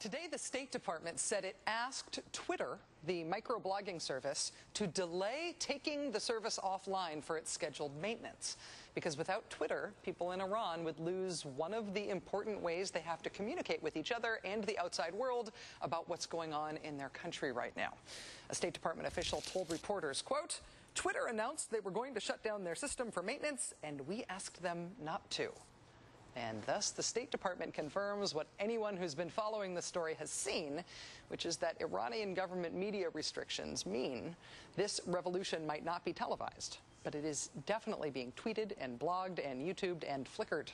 Today, the State Department said it asked Twitter, the microblogging service, to delay taking the service offline for its scheduled maintenance. Because without Twitter, people in Iran would lose one of the important ways they have to communicate with each other and the outside world about what's going on in their country right now. A State Department official told reporters, quote, "Twitter announced they were going to shut down their system for maintenance, and we asked them not to." And thus, the State Department confirms what anyone who's been following the story has seen, which is that Iranian government media restrictions mean this revolution might not be televised, but it is definitely being tweeted and blogged and YouTubed and flickered.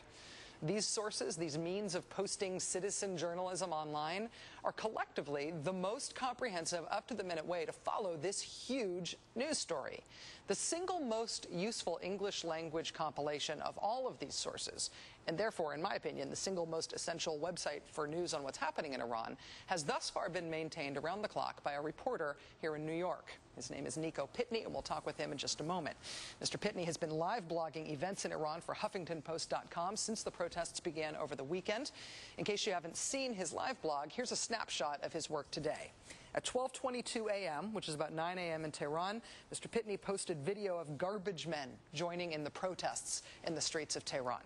These sources, these means of posting citizen journalism online, are collectively the most comprehensive, up-to-the-minute way to follow this huge news story. The single most useful English language compilation of all of these sources, and therefore, in my opinion, the single most essential website for news on what's happening in Iran, has thus far been maintained around the clock by a reporter here in New York. His name is Nico Pitney, and we'll talk with him in just a moment. Mr. Pitney has been live blogging events in Iran for HuffingtonPost.com since the protests began over the weekend. In case you haven't seen his live blog, here's a snapshot of his work today. At 12:22 a.m., which is about 9 a.m. in Tehran, Mr. Pitney posted video of garbage men joining in the protests in the streets of Tehran.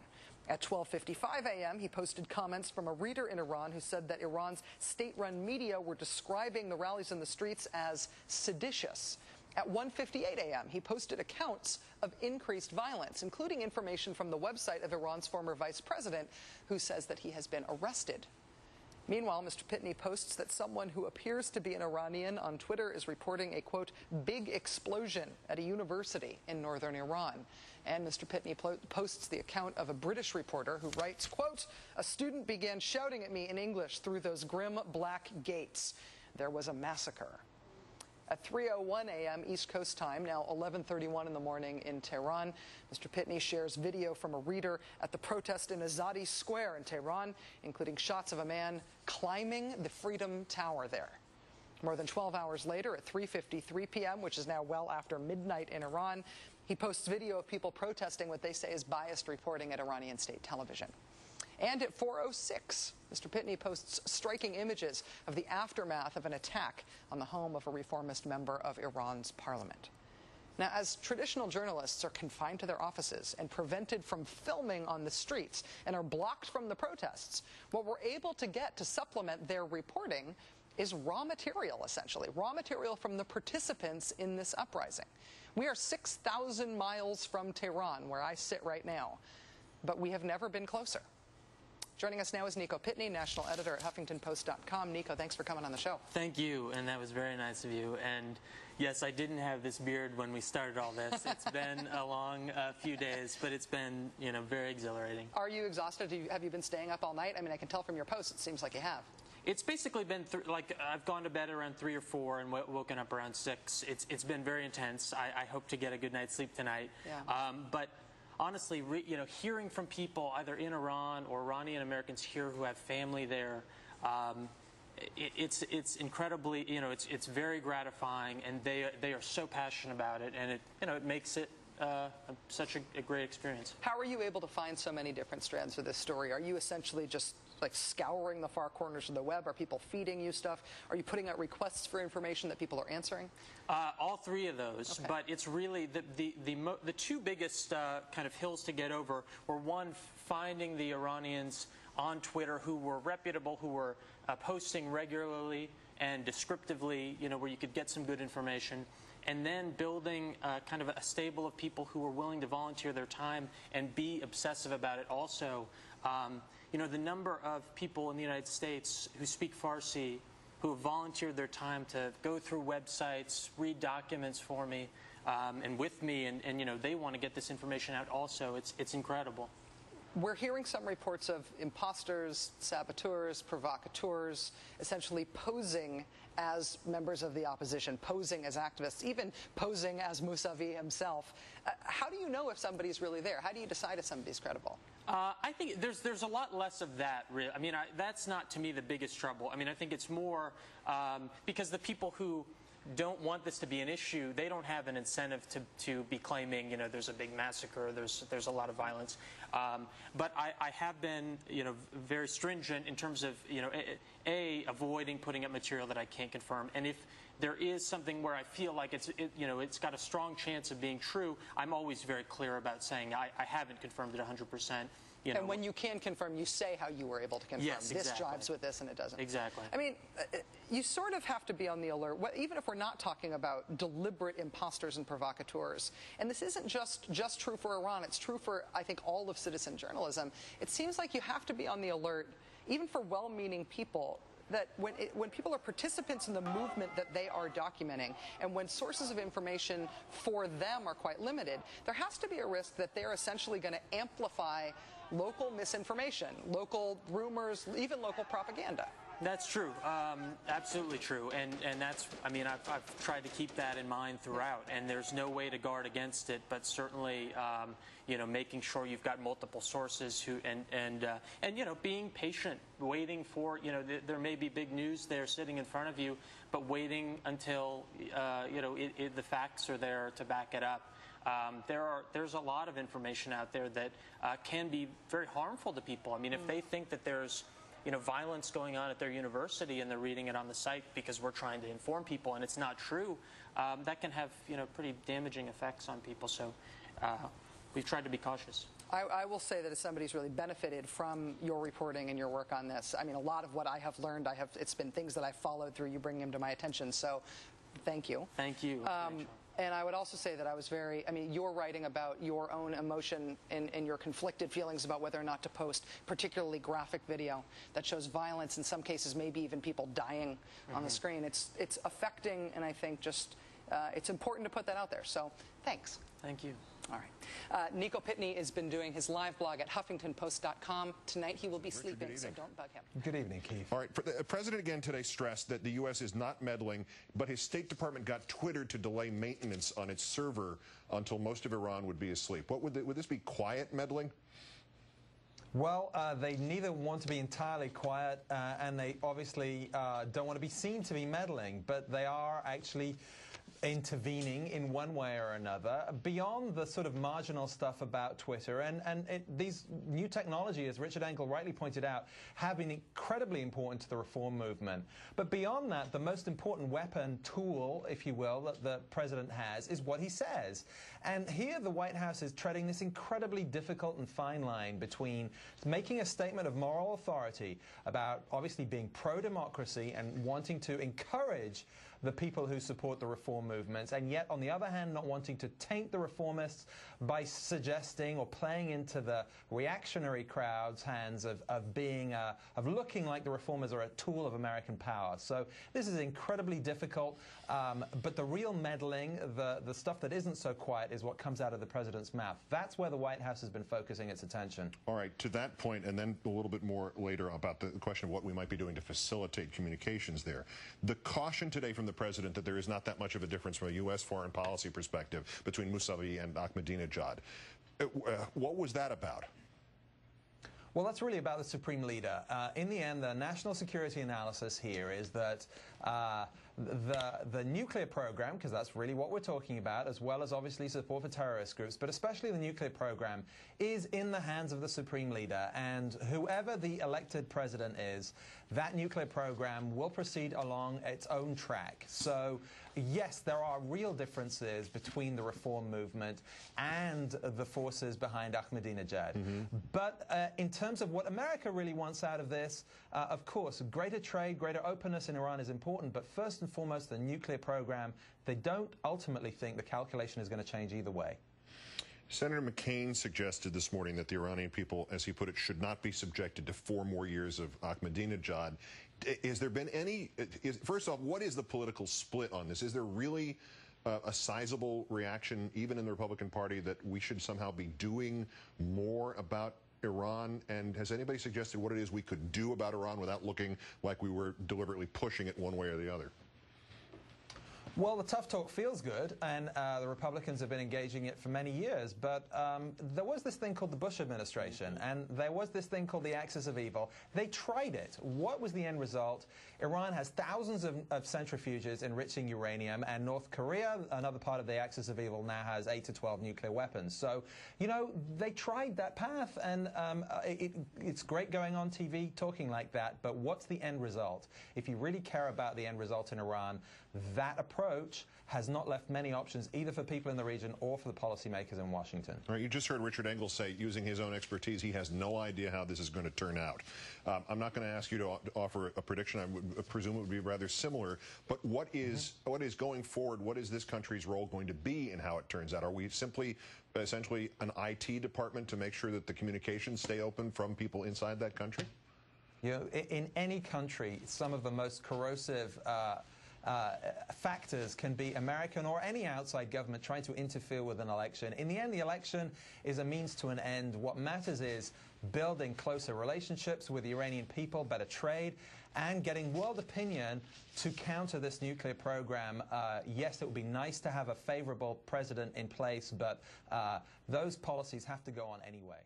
At 12:55 a.m., he posted comments from a reader in Iran who said that Iran's state-run media were describing the rallies in the streets as seditious. At 1:58 a.m., he posted accounts of increased violence, including information from the website of Iran's former vice president, who says that he has been arrested. Meanwhile, Mr. Pitney posts that someone who appears to be an Iranian on Twitter is reporting a, quote, big explosion at a university in northern Iran. And Mr. Pitney posts the account of a British reporter who writes, quote, a student began shouting at me in English through those grim black gates. There was a massacre. At 3:01 a.m. East Coast time, now 11:31 in the morning in Tehran, Mr. Pitney shares video from a reader at the protest in Azadi Square in Tehran, including shots of a man climbing the Freedom Tower there. More than 12 hours later, at 3:53 p.m., which is now well after midnight in Iran, he posts video of people protesting what they say is biased reporting at Iranian state television. And at 4:06, Mr. Pitney posts striking images of the aftermath of an attack on the home of a reformist member of Iran's parliament. Now, as traditional journalists are confined to their offices and prevented from filming on the streets and are blocked from the protests, what we're able to get to supplement their reporting is raw material, essentially, raw material from the participants in this uprising. We are 6,000 miles from Tehran, where I sit right now, but we have never been closer. Joining us now is Nico Pitney, national editor at HuffingtonPost.com. Nico, thanks for coming on the show. Thank you, and that was very nice of you. And yes, I didn't have this beard when we started all this. It's been a long few days, but it's been, very exhilarating. Are you exhausted? Have you been staying up all night? I mean, I can tell from your posts, it seems like you have. It's basically been I've gone to bed around 3 or 4 and woken up around 6. It's been very intense. I hope to get a good night's sleep tonight. Yeah. But honestly, hearing from people either in Iran or Iranian Americans here who have family there, it's incredibly, it's very gratifying, and they are so passionate about it, and it makes it such a great experience. How are you able to find so many different strands of this story? Are you essentially just like scouring the far corners of the web? Are people feeding you stuff? Are you putting out requests for information that people are answering? All three of those, okay. But it's really the two biggest kind of hills to get over were, one, finding the Iranians on Twitter who were reputable, who were posting regularly and descriptively, where you could get some good information, and then building kind of a stable of people who were willing to volunteer their time and be obsessive about it also. The number of people in the United States who speak Farsi who have volunteered their time to go through websites, read documents for me and with me, and they want to get this information out also. It's incredible. We're hearing some reports of imposters, saboteurs, provocateurs, essentially posing as members of the opposition, posing as activists, even posing as Mousavi himself. How do you know if somebody's really there? How do you decide if somebody's credible? I think there's a lot less of that, really. I mean, that's not, to me, the biggest trouble. I mean, I think it's more because the people who don't want this to be an issue, they don't have an incentive to be claiming, there's a big massacre, there's a lot of violence. But I have been, very stringent in terms of, avoiding putting up material that I can't confirm. And if there is something where I feel like it's got a strong chance of being true, I'm always very clear about saying I haven't confirmed it 100%. And when you can confirm, you say how you were able to confirm. Yes, exactly. This jives with this and it doesn't. Exactly. I mean, you sort of have to be on the alert, even if we're not talking about deliberate imposters and provocateurs. And this isn't just true for Iran. It's true for, I think, all of citizen journalism. It seems like you have to be on the alert, even for well-meaning people, that when people are participants in the movement that they are documenting, and when sources of information for them are quite limited, there has to be a risk that they're essentially going to amplify local misinformation, local rumors, even local propaganda. That's true, absolutely true, and that's, I've tried to keep that in mind throughout, and there's no way to guard against it, but certainly, making sure you've got multiple sources and being patient, waiting for, there may be big news there sitting in front of you, but waiting until, the facts are there to back it up. There's a lot of information out there that can be very harmful to people. If they think that there's violence going on at their university and they're reading it on the site because we're trying to inform people and it's not true, that can have pretty damaging effects on people. So we've tried to be cautious. I will say that as somebody who's really benefited from your reporting and your work on this, a lot of what I have learned, it's been things that I've followed through, you bringing them to my attention. So thank you. Thank you. And I would also say that I was very, you're writing about your own emotion and your conflicted feelings about whether or not to post particularly graphic video that shows violence, in some cases maybe even people dying on the screen. It's affecting, and I think just it's important to put that out there. So thanks. Thank you. All right. Nico Pitney has been doing his live blog at HuffingtonPost.com. Tonight he will be sleeping, so don't bug him. Good evening, Keith. All right. The President again today stressed that the U.S. is not meddling, but his State Department got Twitter to delay maintenance on its server until most of Iran would be asleep. Would this be quiet meddling? Well, they neither want to be entirely quiet, and they obviously don't want to be seen to be meddling, but they are actually intervening in one way or another beyond the sort of marginal stuff about Twitter. And these new technology, as Richard Engel rightly pointed out, have been incredibly important to the reform movement. But beyond that, the most important weapon, tool, if you will, that the president has is what he says. And here the White House is treading this incredibly difficult and fine line between making a statement of moral authority about obviously being pro-democracy and wanting to encourage the people who support the reform movements, and yet, on the other hand, not wanting to taint the reformists by suggesting or playing into the reactionary crowd's hands of looking like the reformers are a tool of American power. So this is incredibly difficult, but the real meddling, the stuff that isn't so quiet, is what comes out of the president's mouth. That's where the White House has been focusing its attention. All right, to that point, and then a little bit more later about the question of what we might be doing to facilitate communications there. The caution today from the president that there is not that much of a difference from a U.S. foreign policy perspective between Mousavi and Ahmadinejad. What was that about? Well, that's really about the supreme leader. In the end, the national security analysis here is that the nuclear program, because that's really what we're talking about, as well as obviously support for terrorist groups, but especially the nuclear program, is in the hands of the supreme leader. And whoever the elected president is, that nuclear program will proceed along its own track. So, yes, there are real differences between the reform movement and the forces behind Ahmadinejad. But in terms of what America really wants out of this, of course, greater trade, greater openness in Iran is important, but first and foremost, the nuclear program, they don't ultimately think the calculation is going to change either way. Senator McCain suggested this morning that the Iranian people, as he put it, should not be subjected to 4 more years of Ahmadinejad. Has there been any, first off, what is the political split on this? Is there really a sizable reaction, even in the Republican Party, that we should somehow be doing more about Iran? And has anybody suggested what it is we could do about Iran without looking like we were deliberately pushing it one way or the other? Well, the tough talk feels good, and the Republicans have been engaging it for many years, but there was this thing called the Bush administration, and there was this thing called the axis of evil. They tried it. What was the end result? Iran has thousands of centrifuges enriching uranium, and North Korea, another part of the axis of evil, now has 8 to 12 nuclear weapons. So, you know, they tried that path, and it's great going on TV talking like that, but what's the end result? If you really care about the end result in Iran, that approach has not left many options either for people in the region or for the policymakers in Washington. All right, you just heard Richard Engel say, using his own expertise, he has no idea how this is going to turn out. I'm not going to ask you to offer a prediction. I would presume it would be rather similar. But what is going forward? What is this country's role going to be in how it turns out? Are we simply essentially an IT department to make sure that the communications stay open from people inside that country? You know, in any country, some of the most corrosive factors can be American or any outside government trying to interfere with an election. In the end, the election is a means to an end. What matters is building closer relationships with the Iranian people, better trade, and getting world opinion to counter this nuclear program. Yes, it would be nice to have a favorable president in place, but those policies have to go on anyway.